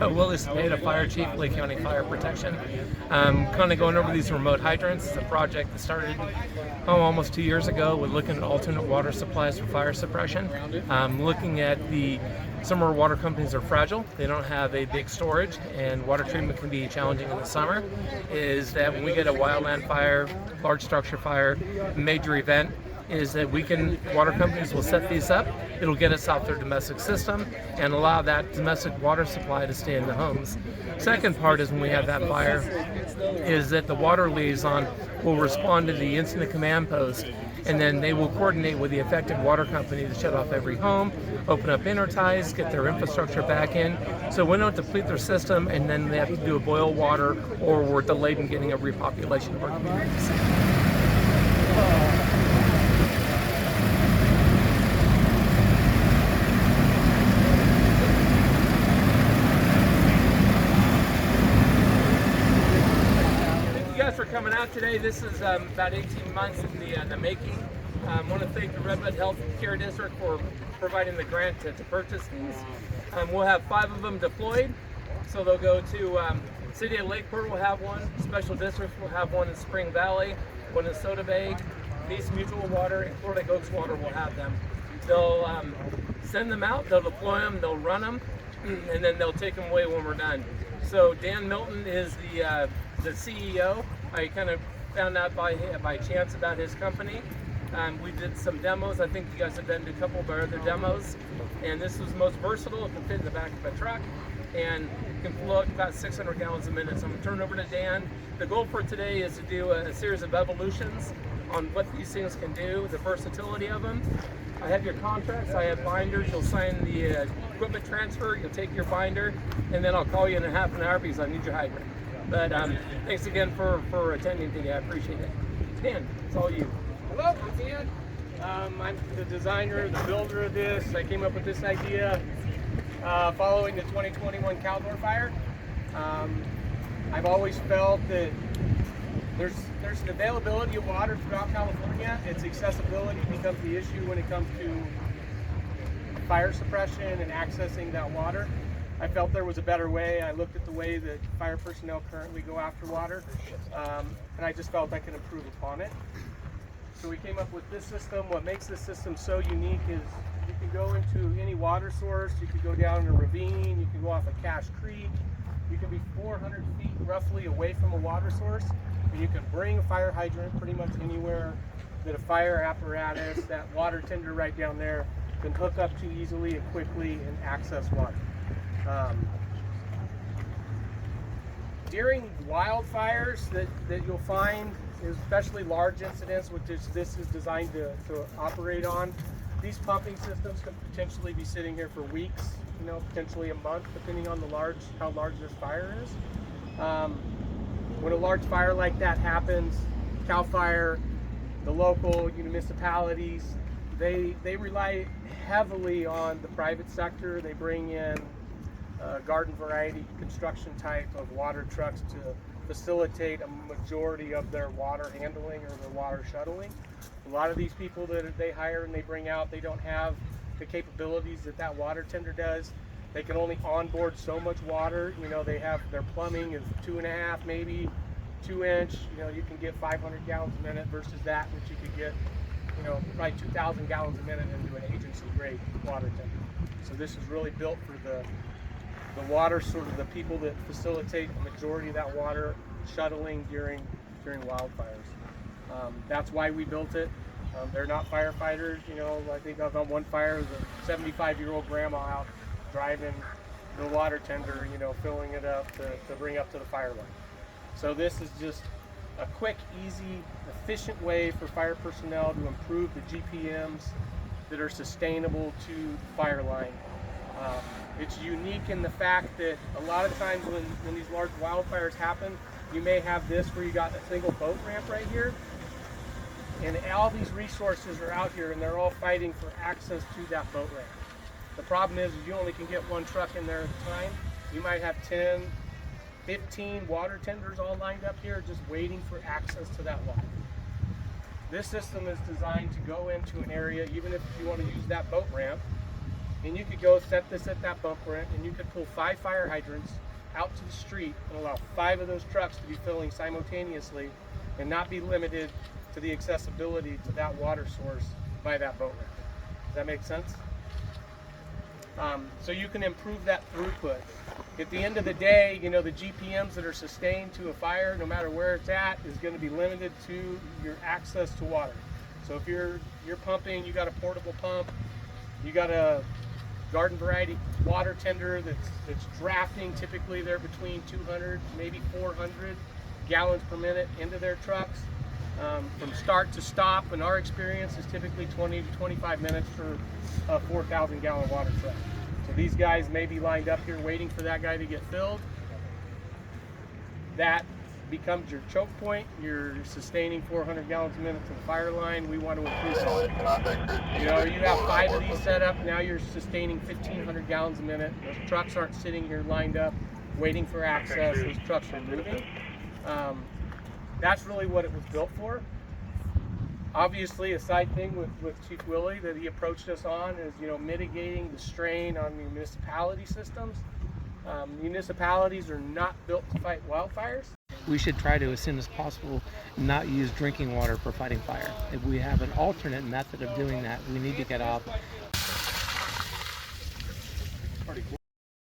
Willie Sapeta, Fire Chief, Lake County Fire Protection. Kind of going over these remote hydrants. It's a project that started almost 2 years ago with looking at alternate water supplies for fire suppression. Looking at some of our water companies are fragile. They don't have a big storage, and water treatment can be challenging in the summer. Is that when we get a wildland fire, large structure fire, major event, is that water companies will set these up. It'll get us out their domestic system and allow that domestic water supply to stay in the homes. Second part is when we have that fire, is that the water liaison will respond to the incident command post, and then they will coordinate with the affected water company to shut off every home, open up inner ties, get their infrastructure back in, so we don't deplete their system and then they have to do a boil water, or we're delayed in getting a repopulation of our communities. For coming out today. This is about 18 months in the making. I want to thank the Redbud Health Care District for providing the grant to purchase these. We'll have 5 of them deployed, so they'll go to City of Lakeport will have one, Special Districts will have one in Spring Valley, one in Soda Bay, East Mutual Water, and Florida Lake Oaks Water will have them. They'll send them out, they'll deploy them, they'll run them, and then they'll take them away when we're done. So Dan Milton is the CEO. I kind of found out by chance about his company. We did some demos. I think you guys have been to a couple of our other demos. And this was most versatile. It can fit in the back of a truck and can float about 600 gallons a minute. So I'm going to turn it over to Dan. The goal for today is to do a series of evolutions on what these things can do, the versatility of them. I have your contracts, I have binders. You'll sign the equipment transfer, you'll take your binder, and then I'll call you in a half an hour because I need your hydrant. But thanks again for attending today. I appreciate it. Dan, it's all you. Hello, I'm Dan. I'm the designer, the builder of this. I came up with this idea following the 2021 Caldor fire. I've always felt that there's an availability of water throughout California. Its accessibility becomes the issue when it comes to fire suppression and accessing that water. I felt there was a better way. I looked at the way that fire personnel currently go after water, and I just felt I could improve upon it. So we came up with this system. What makes this system so unique is you can go into any water source, you can go down a ravine, you can go off a Cache Creek, you can be 400 feet roughly away from a water source, and you can bring a fire hydrant pretty much anywhere that a fire apparatus, that water tender right down there, can hook up to easily and quickly and access water. During wildfires that you'll find, especially large incidents, which this is designed to operate on, these pumping systems could potentially be sitting here for weeks, potentially a month, depending on how large this fire is. When a large fire like that happens, CAL FIRE, the local municipalities, they rely heavily on the private sector. They bring in garden variety construction type of water trucks to facilitate a majority of their water handling or their water shuttling. A lot of these people that they hire and they bring out, they don't have the capabilities that water tender does. They can only onboard so much water. They have their plumbing is 2.5, maybe 2 inch. You can get 500 gallons a minute versus that which you could get, probably 2,000 gallons a minute into an agency grade water tender. So this is really built for the water, sort of the people that facilitate the majority of that water shuttling during wildfires. That's why we built it. They're not firefighters. I think I've on one fire, the 75-year-old grandma out driving the water tender, filling it up to bring up to the fire line. So this is just a quick, easy, efficient way for fire personnel to improve the GPMs that are sustainable to the fire line. It's unique in the fact that a lot of times when these large wildfires happen, you may have this where you got a single boat ramp right here, and all these resources are out here and they're all fighting for access to that boat ramp. The problem is you only can get one truck in there at a time. You might have 10, 15 water tenders all lined up here just waiting for access to that water. This system is designed to go into an area, even if you want to use that boat ramp, and you could go set this at that bump rent, and you could pull 5 fire hydrants out to the street and allow 5 of those trucks to be filling simultaneously and not be limited to the accessibility to that water source by that boat rent. Does that make sense? So you can improve that throughput. At the end of the day, you know, the GPMs that are sustained to a fire, no matter where it's at, is going to be limited to your access to water. So if you're pumping, you got a portable pump, you got a garden variety water tender that's drafting, typically they're between 200, maybe 400 gallons per minute into their trucks. From start to stop, in our experience, is typically 20 to 25 minutes for a 4,000 gallon water truck. So these guys may be lined up here waiting for that guy to get filled. That becomes your choke point. You're sustaining 400 gallons a minute to the fire line. We want to increase it. You know, you have 5 of these set up, now you're sustaining 1,500 gallons a minute. Those trucks aren't sitting here lined up waiting for access. Those trucks are moving. That's really what it was built for. Obviously, a side thing with Chief Willie that he approached us on is, you know, mitigating the strain on the municipality systems. Municipalities are not built to fight wildfires. We should try to, as soon as possible, not use drinking water for fighting fire. If we have an alternate method of doing that, we need to get off